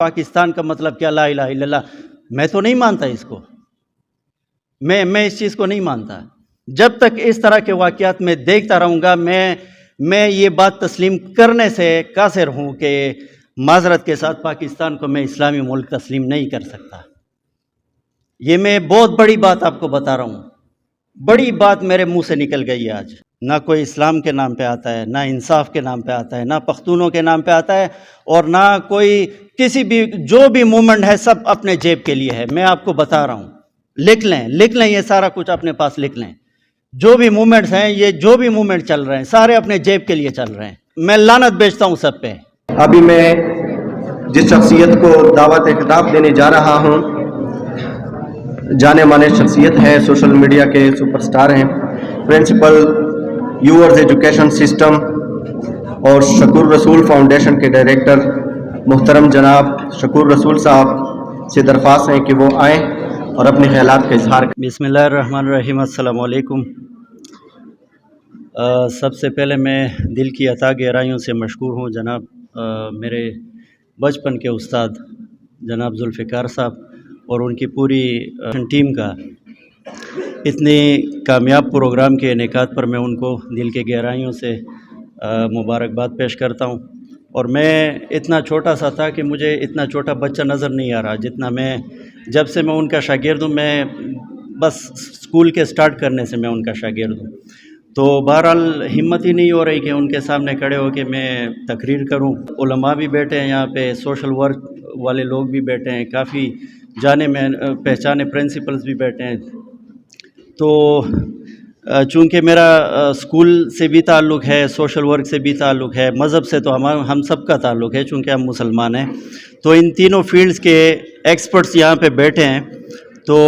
پاکستان کا مطلب کیا لا الہ الا اللہ، میں تو نہیں مانتا اس کو، میں اس چیز کو نہیں مانتا۔ جب تک اس طرح کے واقعات میں دیکھتا رہوں گا، میں یہ بات تسلیم کرنے سے قاصر ہوں کہ معذرت کے ساتھ پاکستان کو میں اسلامی ملک تسلیم نہیں کر سکتا۔ یہ میں بہت بڑی بات آپ کو بتا رہا ہوں، بڑی بات میرے منہ سے نکل گئی ہے آج۔ نہ کوئی اسلام کے نام پہ آتا ہے، نہ انصاف کے نام پہ آتا ہے، نہ پختونوں کے نام پہ آتا ہے، اور نہ کوئی کسی بھی جو بھی موومنٹ ہے سب اپنے جیب کے لیے ہے۔ میں آپ کو بتا رہا ہوں، لکھ لیں یہ سارا کچھ اپنے پاس لکھ لیں۔ جو بھی موومنٹس ہیں، یہ جو بھی موومنٹ چل رہے ہیں سارے اپنے جیب کے لیے چل رہے ہیں۔ میں لعنت بیچتا ہوں سب پہ۔ ابھی میں جس شخصیت کو دعوت خطاب دینے جا رہا ہوں، جانے مانے شخصیت ہے، سوشل میڈیا کے سپر سٹار ہیں، پرنسپل یوورز ایجوکیشن سسٹم اور شکور رسول فاؤنڈیشن کے ڈائریکٹر محترم جناب شکور رسول صاحب سے درخواست ہے کہ وہ آئیں اور اپنے خیالات کا اظہار کریں۔ بسم اللہ الرحمن الرحیم۔ السلام علیکم۔ سب سے پہلے میں دل کی عطا گہرائیوں سے مشکور ہوں جناب میرے بچپن کے استاد جناب ذوالفقار صاحب اور ان کی پوری ٹیم کا اتنی کامیاب پروگرام کے انعقاد پر میں ان کو دل کے گہرائیوں سے مبارکباد پیش کرتا ہوں۔ اور میں اتنا چھوٹا سا تھا کہ مجھے اتنا چھوٹا بچہ نظر نہیں آ رہا جتنا میں جب سے میں ان کا شاگرد ہوں۔ میں بس اسکول کے سٹارٹ کرنے سے میں ان کا شاگرد ہوں، تو بہرحال ہمت ہی نہیں ہو رہی کہ ان کے سامنے کھڑے ہو کے میں تقریر کروں۔ علماء بھی بیٹھے ہیں یہاں پہ، سوشل ورک والے لوگ بھی بیٹھے ہیں، کافی جانے میں پہچانے پرنسپلز بھی بیٹھے ہیں۔ تو چونکہ میرا اسکول سے بھی تعلق ہے، سوشل ورک سے بھی تعلق ہے، مذہب سے تو ہم سب کا تعلق ہے چونکہ ہم مسلمان ہیں، تو ان تینوں فیلڈز کے ایکسپرٹس یہاں پہ بیٹھے ہیں۔ تو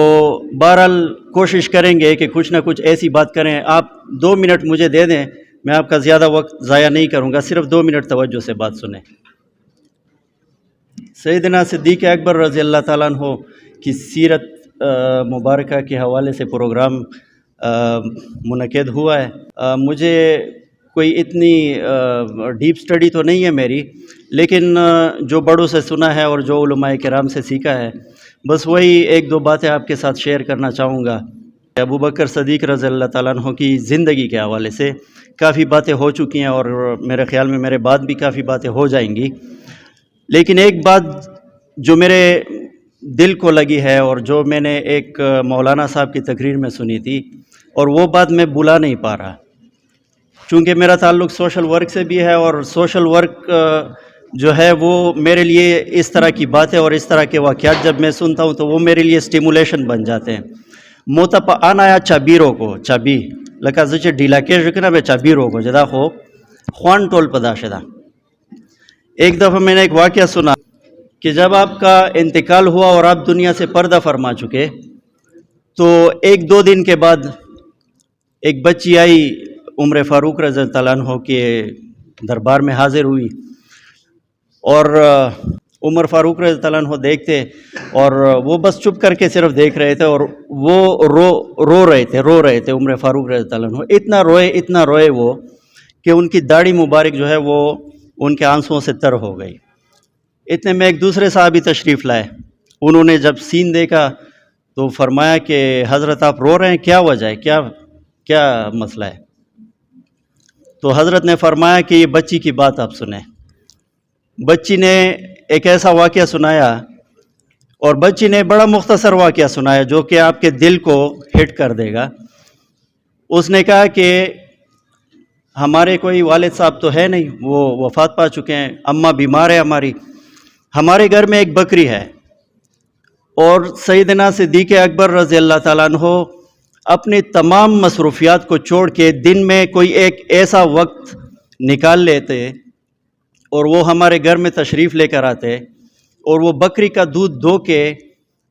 بہرحال کوشش کریں گے کہ کچھ نہ کچھ ایسی بات کریں۔ آپ 2 منٹ مجھے دے دیں، میں آپ کا زیادہ وقت ضائع نہیں کروں گا، صرف 2 منٹ توجہ سے بات سنیں۔ سیدنا صدیق اکبر رضی اللہ تعالیٰ عنہ کی سیرت مبارکہ کے حوالے سے پروگرام منعقد ہوا ہے۔ مجھے کوئی اتنی ڈیپ سٹڈی تو نہیں ہے میری، لیکن جو بڑوں سے سنا ہے اور جو علماء کرام سے سیکھا ہے، بس وہی 1-2 باتیں آپ کے ساتھ شیئر کرنا چاہوں گا۔ ابو بکر صدیق رضی اللہ تعالیٰ عنہ کی زندگی کے حوالے سے کافی باتیں ہو چکی ہیں، اور میرے خیال میں میرے بعد بھی کافی باتیں ہو جائیں گی، لیکن ایک بات جو میرے دل کو لگی ہے اور جو میں نے ایک مولانا صاحب کی تقریر میں سنی تھی، اور وہ بات میں بھلا نہیں پا رہا، چونکہ میرا تعلق سوشل ورک سے بھی ہے، اور سوشل ورک جو ہے وہ میرے لیے اس طرح کی باتیں اور اس طرح کے واقعات جب میں سنتا ہوں تو وہ میرے لیے سٹیمولیشن بن جاتے ہیں۔ موتا پا آنا چابیرو کو چابی لکا زچے ڈیلا کے رکنا بے چابیرو کو جدا خو خوان ٹول پدا شدا۔ ایک دفعہ میں نے ایک واقعہ سنا کہ جب آپ کا انتقال ہوا اور آپ دنیا سے پردہ فرما چکے، تو 1-2 دن کے بعد ایک بچی آئی، عمر فاروق رضی اللہ عنہ کے دربار میں حاضر ہوئی، اور عمر فاروق رضی اللہ عنہ دیکھتے اور وہ بس چپ کر کے صرف دیکھ رہے تھے، اور وہ رو رہے تھے عمر فاروق رضی اللہ عنہ، اتنا روئے وہ کہ ان کی داڑھی مبارک جو ہے وہ ان کے آنسوؤں سے تر ہو گئی۔ اتنے میں ایک دوسرے صحابی تشریف لائے، انہوں نے جب سین دیکھا تو فرمایا کہ حضرت آپ رو رہے ہیں، کیا وجہ ہے، کیا مسئلہ ہے؟ تو حضرت نے فرمایا کہ یہ بچی کی بات آپ سنیں۔ بچی نے ایک ایسا واقعہ سنایا، اور بچی نے بڑا مختصر واقعہ سنایا جو کہ آپ کے دل کو ہٹ کر دے گا۔ اس نے کہا کہ ہمارے کوئی والد صاحب تو ہے نہیں، وہ وفات پا چکے ہیں، اماں بیمار ہے ہمارے گھر میں ایک بکری ہے، اور سیدنا صدیق اکبر رضی اللہ تعالیٰ عنہ اپنی تمام مصروفیات کو چھوڑ کے دن میں کوئی ایک ایسا وقت نکال لیتے اور وہ ہمارے گھر میں تشریف لے کر آتے، اور وہ بکری کا دودھ دھو کے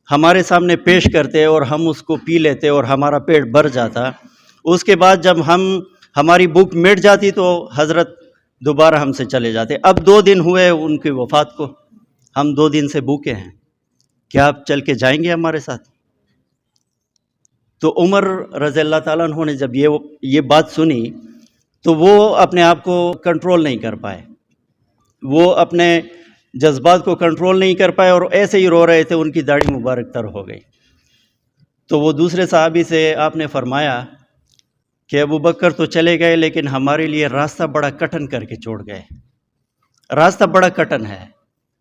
ہمارے سامنے پیش کرتے، اور ہم اس کو پی لیتے اور ہمارا پیٹ بھر جاتا۔ اس کے بعد جب ہماری بھوک مٹ جاتی تو حضرت دوبارہ ہم سے چلے جاتے۔ اب 2 دن ہوئے ان کی وفات کو، ہم 2 دن سے بھوکے ہیں، کیا آپ چل کے جائیں گے ہمارے ساتھ؟ تو عمر رضی اللہ تعالیٰ عنہ نے جب یہ بات سنی تو وہ اپنے آپ کو کنٹرول نہیں کر پائے، وہ اپنے جذبات کو کنٹرول نہیں کر پائے اور ایسے ہی رو رہے تھے، ان کی داڑھی مبارک تر ہو گئی۔ تو وہ دوسرے صحابی سے آپ نے فرمایا کہ ابو بکر تو چلے گئے لیکن ہمارے لیے راستہ بڑا کٹن کر کے چھوڑ گئے، راستہ بڑا کٹن ہے۔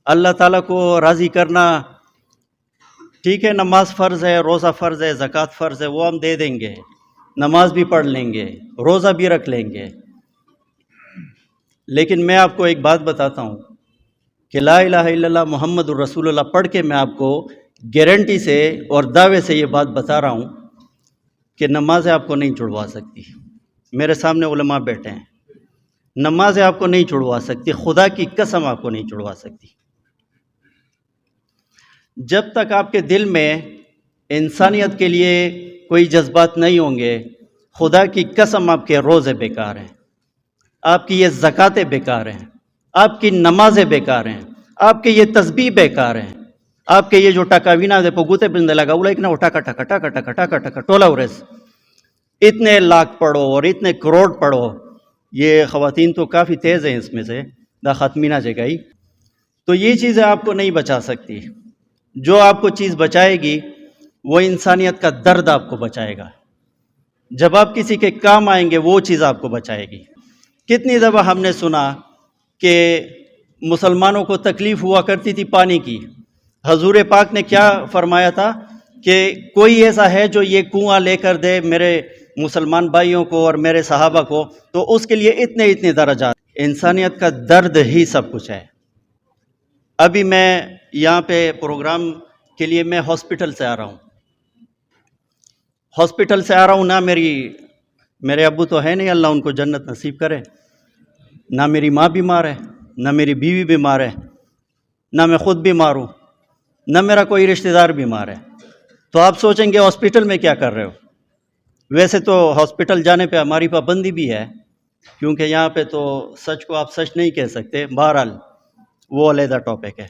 اللہ تعالیٰ کو راضی کرنا ٹھیک ہے، نماز فرض ہے، روزہ فرض ہے، زکوٰۃ فرض ہے، وہ ہم دے دیں گے، نماز بھی پڑھ لیں گے، روزہ بھی رکھ لیں گے، لیکن میں آپ کو ایک بات بتاتا ہوں کہ لا الہ الا اللہ محمد الرسول اللہ پڑھ کے میں آپ کو گارنٹی سے اور دعوے سے یہ بات بتا رہا ہوں کہ نمازیں آپ کو نہیں چھڑوا سکتی۔ میرے سامنے علماء بیٹھے ہیں، نمازیں آپ کو نہیں چھڑوا سکتی، خدا کی قسم آپ کو نہیں چھڑوا سکتی۔ جب تک آپ کے دل میں انسانیت کے لیے کوئی جذبات نہیں ہوں گے، خدا کی قسم آپ کے روزے بیکار ہیں، آپ کی یہ زکاتیں بیکار ہیں، آپ کی نمازیں بیکار ہیں، آپ کے یہ تسبیح بیکار ہیں، آپ کے یہ جو ٹکاوینا دے پگوتے بندے لگا وہ لیکن ٹکا ٹکا ٹکا ٹکا ٹکا ٹکا ٹولا ورس، اتنے لاکھ پڑھو اور اتنے کروڑ پڑھو۔ یہ خواتین تو کافی تیز ہیں اس میں سے، دا ختمینہ جگائی، تو یہ چیزیں آپ کو نہیں بچا سکتی۔ جو آپ کو چیز بچائے گی وہ انسانیت کا درد آپ کو بچائے گا، جب آپ کسی کے کام آئیں گے وہ چیز آپ کو بچائے گی۔ کتنی دفعہ ہم نے سنا کہ مسلمانوں کو تکلیف ہوا کرتی تھی پانی کی، حضور پاک نے کیا فرمایا تھا کہ کوئی ایسا ہے جو یہ کنواں لے کر دے میرے مسلمان بھائیوں کو اور میرے صحابہ کو، تو اس کے لیے اتنے اتنے درجات۔ انسانیت کا درد ہی سب کچھ ہے۔ ابھی میں یہاں پہ پروگرام کے لیے میں ہاسپٹل سے آ رہا ہوں، ہاسپٹل سے آ رہا ہوں، نہ میرے ابو تو ہے نہیں، اللہ ان کو جنت نصیب کرے، نہ میری ماں بیمار ہے، نہ میری بیوی بیمار ہے، نہ میں خود بیمار ہوں، نہ میرا کوئی رشتہ دار بیمار ہے۔ تو آپ سوچیں گے ہاسپٹل میں کیا کر رہے ہو؟ ویسے تو ہاسپٹل جانے پہ ہماری پابندی بھی ہے، کیونکہ یہاں پہ تو سچ کو آپ سچ نہیں کہہ سکتے، بہرحال وہ علیحدہ ٹاپک ہے۔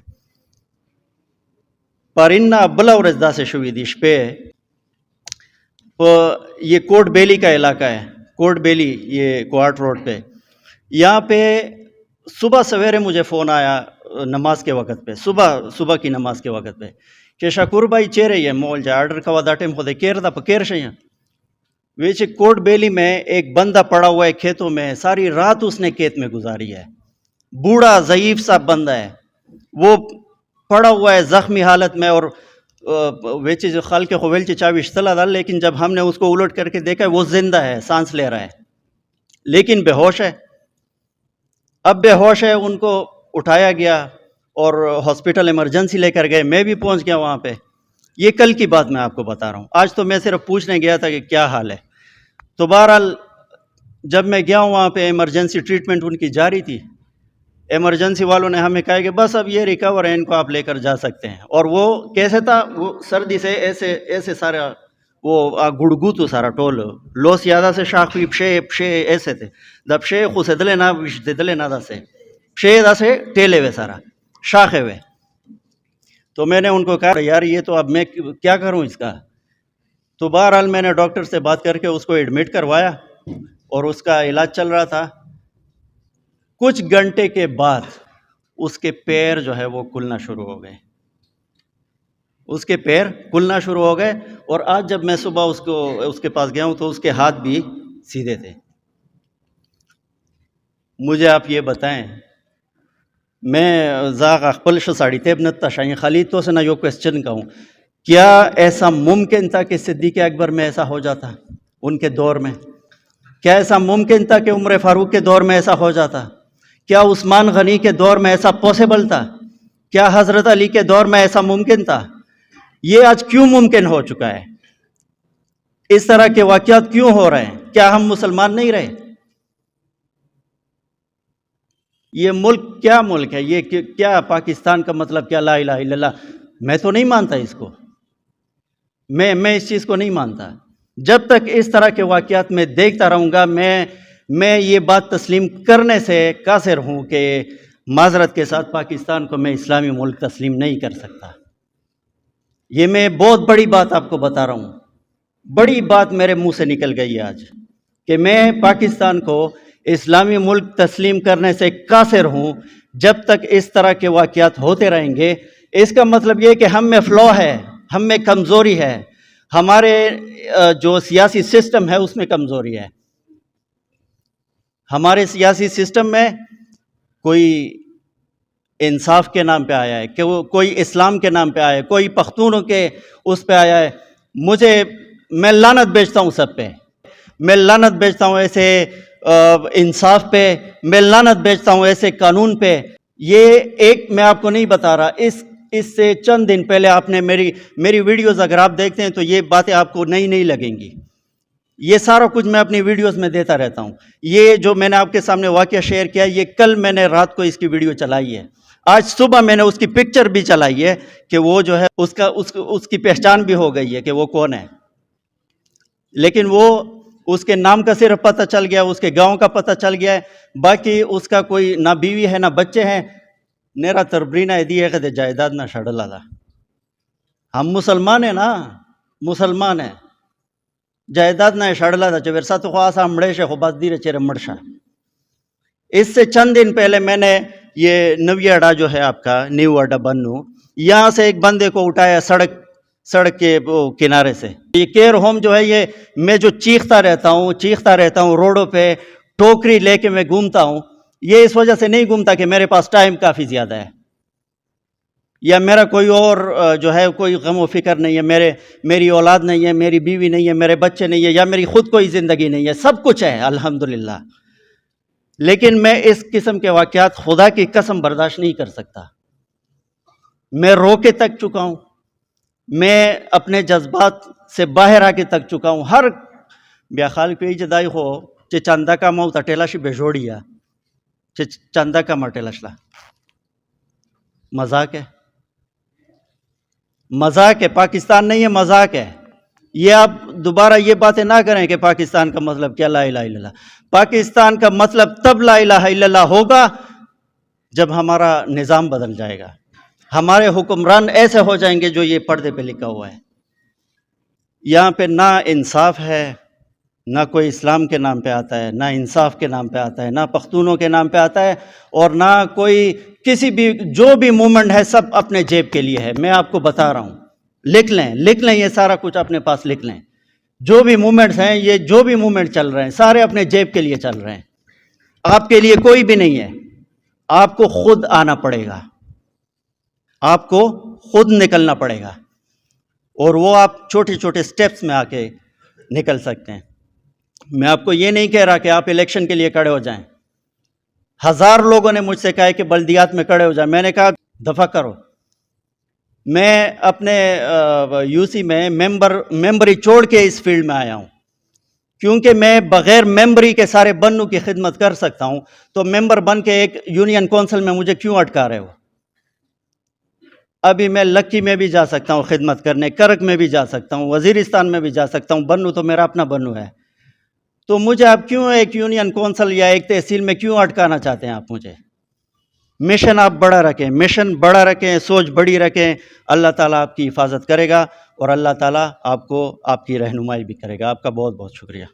پرندہ بلا ورزدہ سے شویدیش پہ یہ کوٹ بیلی کا علاقہ ہے، کوٹ بیلی، یہ کوارٹ روڈ پہ، یہاں پہ صبح سویرے مجھے فون آیا نماز کے وقت پہ، صبح کی نماز کے وقت پہ کہ شکور بھائی چہرے یہ مول جا آرڈر کا ودا ٹیم خود کیر دا پکیر شیاں ویچے کوٹ بیلی میں ایک بندہ پڑا ہوا ہے کھیتوں میں، ساری رات اس نے کھیت میں گزاری ہے، بوڑھا ضعیف سا بندہ ہے، وہ پڑا ہوا ہے زخمی حالت میں، اور ویچے جو خال کے خویل چی چاویش تلا دال، لیکن جب ہم نے اس کو الٹ کر کے دیکھا ہے وہ زندہ ہے، سانس لے رہا ہے، لیکن بے ہوش ہے۔ اب بے ہوش ہے، ان کو اٹھایا گیا اور ہاسپٹل ایمرجنسی لے کر گئے، میں بھی پہنچ گیا وہاں پہ۔ یہ کل کی بات میں آپ کو بتا رہا ہوں، آج تو میں صرف پوچھنے گیا تھا کہ کیا حال ہے۔ تو بہرحال جب میں گیا ہوں وہاں پہ ایمرجنسی ٹریٹمنٹ ان کی جاری تھی، ایمرجنسی والوں نے ہمیں کہا کہ بس اب یہ ریکور ہے، ان کو آپ لے کر جا سکتے ہیں۔ اور وہ کیسے تھا، وہ سردی سے ایسے سارا وہ گڑگو تو سارا ٹول لوس یادہ سے شاخ بھی پشے ایسے تھے، دا پشے خوش دلے نا دلے نا دا سے پشے دا سے ٹیلے ہوئے سارا شاخے ہوئے۔ تو میں نے ان کو کہا یار یہ تو اب میں کیا کروں اس کا۔ تو بہرحال میں نے ڈاکٹر سے بات کر کے اس کو ایڈمٹ کروایا اور اس کا علاج چل رہا تھا۔ کچھ گھنٹے کے بعد اس کے پیر جو ہے وہ کھلنا شروع ہو گئے، اس کے پیر کھلنا شروع ہو گئے، اور آج جب میں صبح اس کے پاس گیا ہوں تو اس کے ہاتھ بھی سیدھے تھے۔ مجھے آپ یہ بتائیں، میں زاغ اخپل ساڑی تیب نتا شاہی خالد تو سے نہ یو کوسچن کہوں، کیا ایسا ممکن تھا کہ صدیق اکبر میں ایسا ہو جاتا ان کے دور میں؟ کیا ایسا ممکن تھا کہ عمر فاروق کے دور میں ایسا ہو جاتا؟ کیا عثمان غنی کے دور میں ایسا پاسبل تھا؟ کیا حضرت علی کے دور میں ایسا ممکن تھا؟ یہ آج کیوں ممکن ہو چکا ہے؟ اس طرح کے واقعات کیوں ہو رہے ہیں؟ کیا ہم مسلمان نہیں رہے؟ یہ ملک کیا ملک ہے؟ یہ کیا پاکستان کا مطلب کیا؟ لا الہ الا اللہ، میں تو نہیں مانتا اس کو، میں اس چیز کو نہیں مانتا۔ جب تک اس طرح کے واقعات میں دیکھتا رہوں گا، میں یہ بات تسلیم کرنے سے قاصر ہوں کہ معذرت کے ساتھ پاکستان کو میں اسلامی ملک تسلیم نہیں کر سکتا۔ یہ میں بہت بڑی بات آپ کو بتا رہا ہوں، بڑی بات میرے منہ سے نکل گئی آج کہ میں پاکستان کو اسلامی ملک تسلیم کرنے سے قاصر ہوں جب تک اس طرح کے واقعات ہوتے رہیں گے۔ اس کا مطلب یہ کہ ہم میں فلو ہے، ہم میں کمزوری ہے، ہمارے جو سیاسی سسٹم ہے اس میں کمزوری ہے۔ ہمارے سیاسی سسٹم میں کوئی انصاف کے نام پہ آیا ہے، کہ وہ کوئی اسلام کے نام پہ آیا ہے، کوئی پختونوں کے اس پہ آیا ہے۔ میں لعنت بیچتا ہوں سب پہ، میں لعنت بیچتا ہوں ایسے انصاف پہ، میں لعنت بیچتا ہوں ایسے قانون پہ۔ یہ ایک میں آپ کو نہیں بتا رہا، اس سے چند دن پہلے آپ نے میری ویڈیوز اگر آپ دیکھتے ہیں تو یہ باتیں آپ کو نہیں لگیں گی۔ یہ سارا کچھ میں اپنی ویڈیوز میں دیتا رہتا ہوں۔ یہ جو میں نے آپ کے سامنے واقعہ شیئر کیا، یہ کل میں نے رات کو اس کی ویڈیو چلائی ہے، آج صبح میں نے اس کی پکچر بھی چلائی ہے کہ وہ جو ہے اس کی پہچان بھی ہو گئی ہے کہ وہ کون ہے۔ لیکن وہ اس کے نام کا صرف پتہ چل گیا، اس کے گاؤں کا پتہ چل گیا ہے، باقی اس کا کوئی نہ بیوی ہے نہ بچے ہیں۔ نیرا تربرینا دی ہے کہ جائیداد نہ شڑلا دا۔ ہم مسلمان ہیں نا، مسلمان ہیں، جائیداد نہ شڑلا دا چویر ساتھ خواہ مڑے سے خوباز دیر چیر مڑشا۔ اس سے چند دن پہلے میں نے یہ نوی اڈا جو ہے آپ کا نیو اڈا بنو، یہاں سے ایک بندے کو اٹھایا سڑک کے کنارے سے۔ یہ کیئر ہوم جو ہے، یہ میں جو چیختا رہتا ہوں روڈوں پہ، ٹوکری لے کے میں گھومتا ہوں، یہ اس وجہ سے نہیں گھومتا کہ میرے پاس ٹائم کافی زیادہ ہے، یا میرا کوئی اور جو ہے کوئی غم و فکر نہیں ہے، میری اولاد نہیں ہے، میری بیوی نہیں ہے، میرے بچے نہیں ہے، یا میری خود کوئی زندگی نہیں ہے، سب کچھ ہے الحمدللہ۔ لیکن میں اس قسم کے واقعات خدا کی قسم برداشت نہیں کر سکتا۔ میں رو کے تک چکا ہوں، میں اپنے جذبات سے باہر آ کے تک چکا ہوں۔ ہر بیا خال پہ جدائی ہو چے چاندہ کا مو تٹیلاشی بے جوڑیا چے چاندہ کا مٹیلاشلا۔ مذاق ہے، مذاق ہے، پاکستان نہیں ہے، مذاق ہے۔ یہ آپ دوبارہ یہ باتیں نہ کریں کہ پاکستان کا مطلب کیا لا الہ الا اللہ۔ پاکستان کا مطلب تب لا الہ الا اللہ ہوگا جب ہمارا نظام بدل جائے گا، ہمارے حکمران ایسے ہو جائیں گے جو یہ پردے پہ لکھا ہوا ہے۔ یہاں پہ نہ انصاف ہے، نہ کوئی اسلام کے نام پہ آتا ہے، نہ انصاف کے نام پہ آتا ہے، نہ پختونوں کے نام پہ آتا ہے، اور نہ کوئی کسی بھی جو بھی مومنٹ ہے سب اپنے جیب کے لیے ہے۔ میں آپ کو بتا رہا ہوں، لکھ لیں یہ سارا کچھ اپنے پاس لکھ لیں۔ جو بھی مومنٹس ہیں، یہ جو بھی مومنٹ چل رہے ہیں سارے اپنے جیب کے لیے چل رہے ہیں، آپ کے لیے کوئی بھی نہیں ہے۔ آپ کو خود آنا پڑے گا، آپ کو خود نکلنا پڑے گا، اور وہ آپ چھوٹے چھوٹے سٹیپس میں آ کے نکل سکتے ہیں۔ میں آپ کو یہ نہیں کہہ رہا کہ آپ الیکشن کے لیے کھڑے ہو جائیں۔ 1000 لوگوں نے مجھ سے کہا کہ بلدیات میں کھڑے ہو جائیں، میں نے کہا دفع کرو۔ میں اپنے یو سی میں ممبری چھوڑ کے اس فیلڈ میں آیا ہوں، کیونکہ میں بغیر ممبری کے سارے بنوں کی خدمت کر سکتا ہوں، تو ممبر بن کے ایک یونین کونسل میں مجھے کیوں اٹکا رہے ہو؟ ابھی میں لکی میں بھی جا سکتا ہوں خدمت کرنے، کرک میں بھی جا سکتا ہوں، وزیرستان میں بھی جا سکتا ہوں، بنو تو میرا اپنا بنو ہے۔ تو مجھے آپ کیوں ایک یونین کونسل یا ایک تحصیل میں کیوں اٹکانا چاہتے ہیں آپ مجھے؟ مشن آپ بڑا رکھیں، سوچ بڑی رکھیں، اللہ تعالیٰ آپ کی حفاظت کرے گا، اور اللہ تعالیٰ آپ کو آپ کی رہنمائی بھی کرے گا۔ آپ کا بہت بہت شکریہ۔